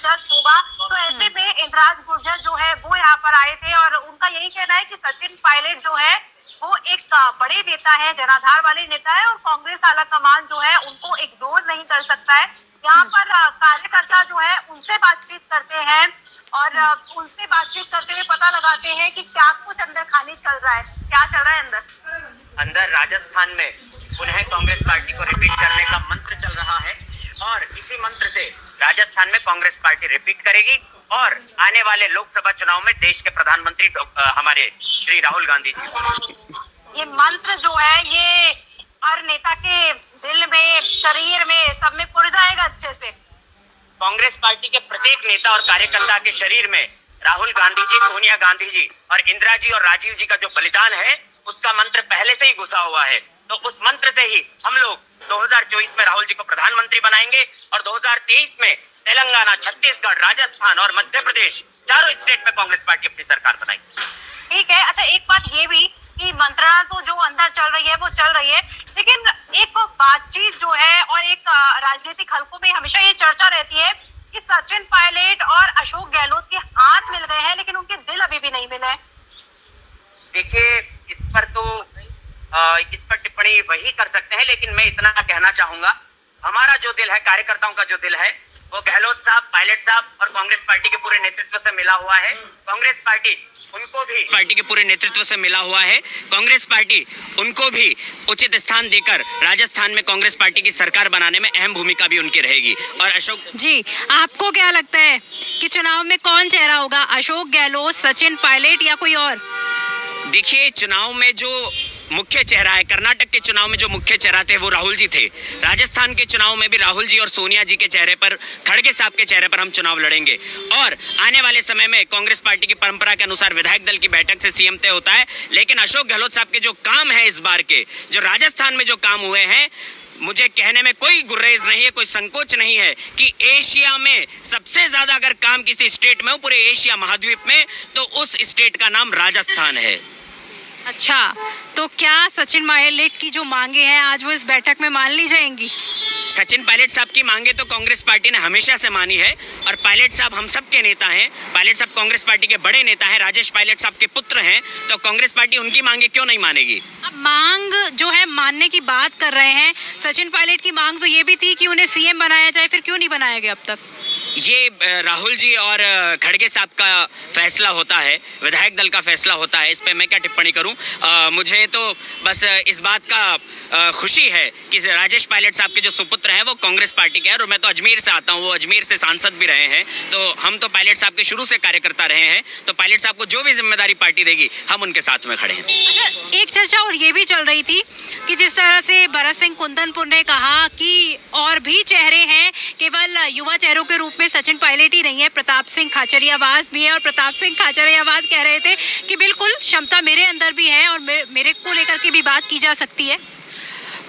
जबरदस्त होगा। तो ऐसे में इंद्राज गुर्जर जो है वो यहाँ पर आए थे और उनका यही कहना है कि सचिन पायलट जो है वो एक बड़े नेता है, जनाधार वाले नेता है और कांग्रेस आला कमान जो है उनको इग्नोर नहीं कर सकता है। यहाँ पर कार्यकर्ता जो है उनसे बातचीत करते हैं और उनसे बातचीत करते हुए पता लगाते हैं कि क्या कुछ अंदर खानी चल रहा है, क्या चल रहा है अंदर। राजस्थान में पुनः कांग्रेस पार्टी को रिपीट करने का मंत्र चल रहा है और इसी मंत्र से राजस्थान में कांग्रेस पार्टी रिपीट करेगी और आने वाले लोकसभा चुनाव में देश के प्रधानमंत्री हमारे श्री राहुल गांधी जी। ये मंत्र जो है ये हर नेता के दिल में, शरीर में, सब में पुर जाएगा अच्छे से। कांग्रेस पार्टी के प्रत्येक नेता और कार्यकर्ता के शरीर में राहुल गांधी जी, सोनिया गांधी जी और इंदिरा जी और राजीव जी का जो बलिदान है उसका मंत्र पहले से ही घुसा हुआ है। तो उस मंत्र से ही हम लोग 2024 में राहुल जी को प्रधानमंत्री बनाएंगे और 2023 में तेलंगाना, छत्तीसगढ़, राजस्थान और मध्य प्रदेश चारों स्टेट में कांग्रेस पार्टी अपनी सरकार बनाएगी। ठीक है। अच्छा, एक बात ये भी कि मंत्रणा तो जो अंदर चल रही है वो चल रही है, लेकिन एक बातचीत जो है और एक राजनीतिक हलकों में हमेशा ये चर्चा रहती है कि सचिन पायलट और अशोक गहलोत के हाथ मिल गए हैं लेकिन उनके दिल अभी भी नहीं मिले हैं। देखिए, इस पर टिप्पणी वही कर सकते हैं, लेकिन मैं इतना कहना चाहूंगा, हमारा जो दिल है, कार्यकर्ताओं का जो दिल है वो गहलोत साहब, पायलट साहब और कांग्रेस पार्टी के पूरे नेतृत्व से मिला हुआ है। कांग्रेस पार्टी उनको भी पार्टी के पूरे नेतृत्व से मिला हुआ है। कांग्रेस पार्टी उनको भी उचित स्थान देकर राजस्थान में कांग्रेस पार्टी की सरकार बनाने में अहम भूमिका भी उनकी रहेगी। और अशोक जी, आपको क्या लगता है कि चुनाव में कौन चेहरा होगा, अशोक गहलोत, सचिन पायलट या कोई और? देखिए, चुनाव में जो मुख्य चेहरा है, कर्नाटक के चुनाव में जो मुख्य चेहरा थे वो राहुल जी थे। राजस्थान के चुनाव में भी राहुल जी और सोनिया जी के चेहरे पर, खड़गे साहब के चेहरे पर हम चुनाव लड़ेंगे। और आने वाले समय में कांग्रेस पार्टी की परंपरा के अनुसार विधायक दल की बैठक से सीएम तय होता है, लेकिन अशोक गहलोत साहब के जो काम है इस बार के, जो राजस्थान में जो काम हुए हैं, मुझे कहने में कोई गुरेज नहीं है, कोई संकोच नहीं है कि एशिया में सबसे ज्यादा अगर काम किसी स्टेट में हो पूरे एशिया महाद्वीप में, तो उस स्टेट का नाम राजस्थान है। अच्छा, तो क्या सचिन पायलट की जो मांगे हैं आज वो इस बैठक में मान ली जाएंगी? सचिन पायलट साहब की मांगे तो कांग्रेस पार्टी ने हमेशा से मानी है और पायलट साहब हम सब के नेता हैं। पायलट साहब कांग्रेस पार्टी के बड़े नेता हैं, राजेश पायलट साहब के पुत्र हैं, तो कांग्रेस पार्टी उनकी मांगे क्यों नहीं मानेगी? अब मांग जो है मानने की बात कर रहे हैं, सचिन पायलट की मांग तो ये भी थी कि उन्हें सीएम बनाया जाए, फिर क्यों नहीं बनाया गया अब तक? ये राहुल जी और खड़गे साहब का फैसला होता है, विधायक दल का फैसला होता है, इस पे मैं क्या टिप्पणी करूं। मुझे तो बस इस बात का खुशी है कि राजेश पायलट साहब के जो सुपुत्र हैं वो कांग्रेस पार्टी के हैं और मैं तो अजमेर से आता हूं, वो अजमेर से सांसद भी रहे हैं, तो हम तो पायलट साहब के शुरू से कार्यकर्ता रहे हैं, तो पायलट साहब को जो भी जिम्मेदारी पार्टी देगी हम उनके साथ में खड़े हैं। अच्छा, एक चर्चा और ये भी चल रही थी कि जिस तरह से भरत सिंह कुंदनपुर ने कहा कि और भी चेहरे हैं, केवल युवा चेहरों के रूप में सचिन पायलट ही नहीं है, प्रताप सिंह खाचरियावास भी है, और प्रताप सिंह खाचरियावास कह रहे थे कि बिल्कुल क्षमता मेरे अंदर भी है और मेरे को लेकर के भी बात की जा सकती है।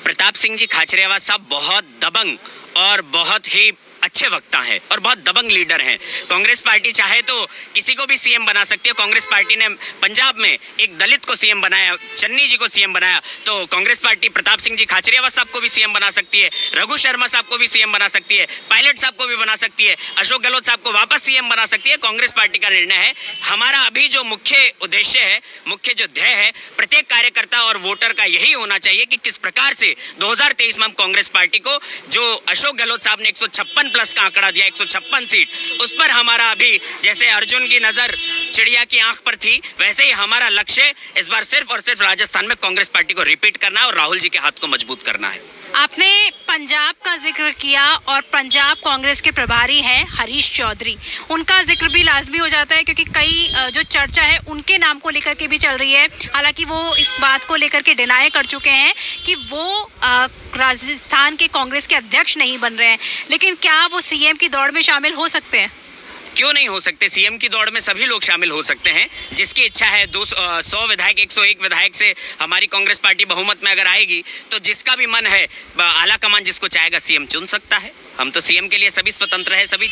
प्रताप सिंह जी खाचरियावास साहब बहुत दबंग और बहुत ही अच्छे वक्ता हैं और बहुत दबंग लीडर हैं। कांग्रेस पार्टी चाहे तो किसी को भी सीएम बना सकती है। कांग्रेस पार्टी ने पंजाब में एक दलित को सीएम बनाया, चन्नी जी को सीएम बनाया, तो कांग्रेस पार्टी प्रताप सिंह जी खाचरियावास साहब को भी सीएम बना सकती है, रघु शर्मा साहब को भी सीएम बना सकती है, पायलट साहब को भी बना सकती है, अशोक गहलोत साहब को वापस सीएम बना सकती है। कांग्रेस पार्टी का निर्णय है। हमारा अभी जो मुख्य उद्देश्य है, मुख्य जो ध्येय है, प्रत्येक कार्यकर्ता और वोटर का यही होना चाहिए कि किस प्रकार से 2023 में हम कांग्रेस पार्टी को, जो अशोक गहलोत साहब ने 156 प्लस का आंकड़ा दिया, 156 सीट, उस पर हमारा अभी जैसे अर्जुन की नजर चिड़िया की आंख पर थी, वैसे ही हमारा लक्ष्य इस बार सिर्फ और सिर्फ राजस्थान में कांग्रेस पार्टी को रिपीट करना है और राहुल जी के हाथ को मजबूत करना है। आपने पंजाब का जिक्र किया और पंजाब कांग्रेस के प्रभारी हैं हरीश चौधरी, उनका जिक्र भी लाजमी हो जाता है क्योंकि कई जो चर्चा है उनके नाम को लेकर के भी चल रही है। हालांकि वो इस बात को लेकर के डिनाई कर चुके हैं कि वो राजस्थान के कांग्रेस के अध्यक्ष नहीं बन रहे हैं, लेकिन क्या वो सीएम की दौड़ में शामिल हो सकते हैं? क्यों नहीं हो सकते? सीएम की दौड़ में सभी लोग शामिल हो सकते हैं। जिसकी इच्छा है 100 विधायक, 101 विधायक से हमारी कांग्रेस पार्टी बहुमत में अगर आएगी तो जिसका भी मन है, आला कमान जिसको चाहेगा सीएम चुन सकता है। हम तो सीएम के लिए सभी स्वतंत्र है, सभी